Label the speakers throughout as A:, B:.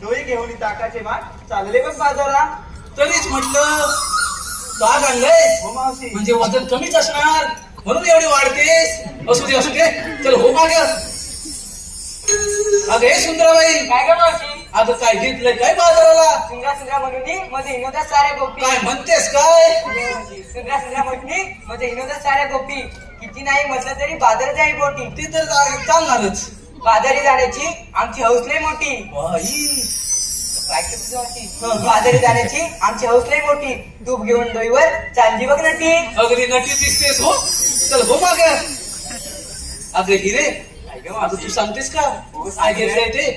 A: डोळे घेऊन ताकाचे बाट चालले बघ बाजारा.
B: तरीच म्हटलं ताक आणलंय
A: हो मावशी.
B: म्हणजे वजन कमीच असणार म्हणून एवढी वाढतेस. असू दे चल हो माग. अगं हे सुंदराबाई
C: काय ग मावशी?
B: अगं काय घेतलंय काय बाजाराला?
C: सुंदरा सुंदरा म्हणून मध्ये हिनोदा साऱ्या गोपी.
B: काय म्हणतेस काय?
C: सुंदरा सुंदरा म्हणून मध्ये हिनोदा साऱ्या गोपी. किती नाही म्हटलं तरी बाजार जाई बोटी.
B: ती तर चालणारच.
C: बाजारी जाण्याची आमची हौस लय मोठी.
B: बाई
C: ऐकते तुझं मावशी? बाजारी जाण्याची आमची हौस लय मोठी. तूप घेऊन डोईवर चालली बघ नटी.
B: अगदी नटी दिसतेस हो. चल हो माग. अगं हिरे
C: काय ग
B: अगं
C: मावशी?
B: तू सांगतेस का
C: हो,
B: काय घेतलंय ते?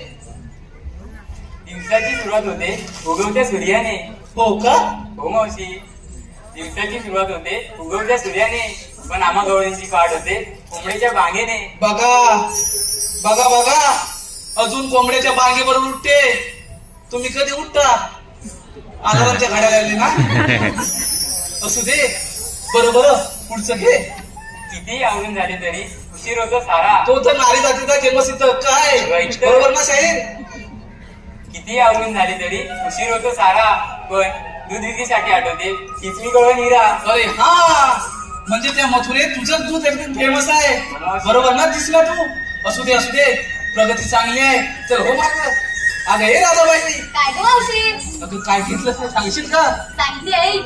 C: दिवसाची सुरुवात होते उगवत्या सूर्याने.
B: हो का?
C: हो मावशी, दिवसाची सुरुवात होते उगवत्या सूर्याने. पण आम्हा गवळींची पाठ होते कोंबडीच्या बागेने.
B: बघा बघा बघा अजून कोंबड्याच्या बागेवर उठते. तुम्ही कधी उठता? आधारांच्या गाड्या लागली ना. असू दे. बरं पुढचं घे.
C: किती आवरून झाले तरी उशीर होतो सारा.
B: तो तर नारी जातीचा जन्मसिद्ध काय बरोबर ना साहेब?
C: किती आवरून झाले तरी उशीर होतो सारा. पण दूध विक्रीसाठी आठवते चिचणी गवळ हिरा.
B: अरे हा म्हणजे त्या मथुरेत तुझं दूध एकदम फेमस आहे. बरोबर ना दिसला तू? असू दे प्रगती चांगली आहे. चल हो माग. अगं हे राधाबाई
D: काय ग मावशी?
B: अगं काय घेतलं ते सांगशील का?
D: सांगते आई.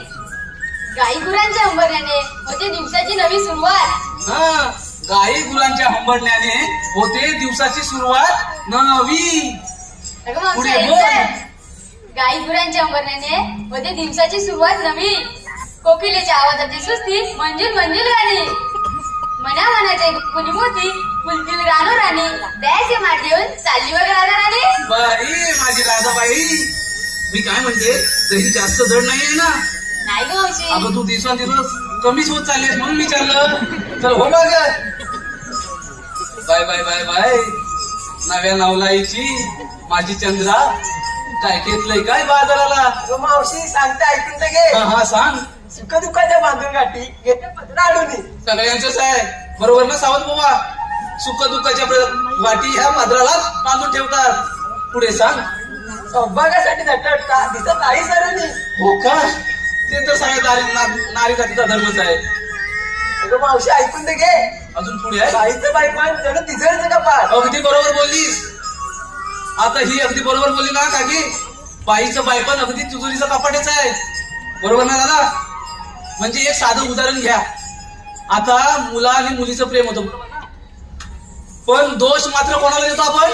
D: गाई गुरांच्या अंबरण्याने होते दिवसाची नवी सुरुवात.
B: हा गाई गुरांच्या हंबरण्याने होते दिवसाची सुरुवात नवी.
D: अगं मावशी
B: पुढे
D: ऐक
B: बोल.
D: तर. गाई गुरांच्या अंबरण्याने होते दिवसाची सुरुवात नवी. कोकिलेच्या आवाजाची सुस्ती मंजिल गाणी. मनाची कुणी मोती फुलतील रानो राणी. द्यायचे माठ घेऊन चालली बघ राधा राणी.
B: बाई माझी राधाबाई मी काय म्हणते दही जास्त जड नाहीये ना?
D: नाही ग मावशी.
B: अगं तू दिवसांदिवस कमीच होत चाललीस म्हणून विचारलं. चल हो माग. बाय नव्या नवलाईची माझी चंद्रा काय घेतलंय काय बाजाराला?
A: हो मावशी सांगते ऐकून तर घे.
B: हा सांग.
A: सुख दुःखाच्या बांधून गाठी घेते पत्र आडून.
B: सगळ्यांचंच आहे बरोबर ना सावंत बाबा? सुख दुःखाच्या वाटी ह्या माद्राला बांधून ठेवतात. पुढे सांग.
A: सौभाग्यासाठी झटटता दिसत आई सरांनी.
B: हो का? ते तर सगळ्या नारी जातीचा धर्मच आहे.
A: अगं मावशी ऐकून तर घे.
B: अजून पुढे आहे.
A: बाईचं बाई पण जणू तिजळचं का पार.
B: अगदी बरोबर बोललीस. आता ही अगदी बरोबर बोलली ना काकी. बाईचं बाई पण अगदी तिजोरीचं कपाटच आहे. बरोबर ना दादा? म्हणजे एक साधं उदाहरण घ्या. आता मुला आणि मुलीचं प्रेम होतं पण दोष मात्र कोणाला देतो आपण?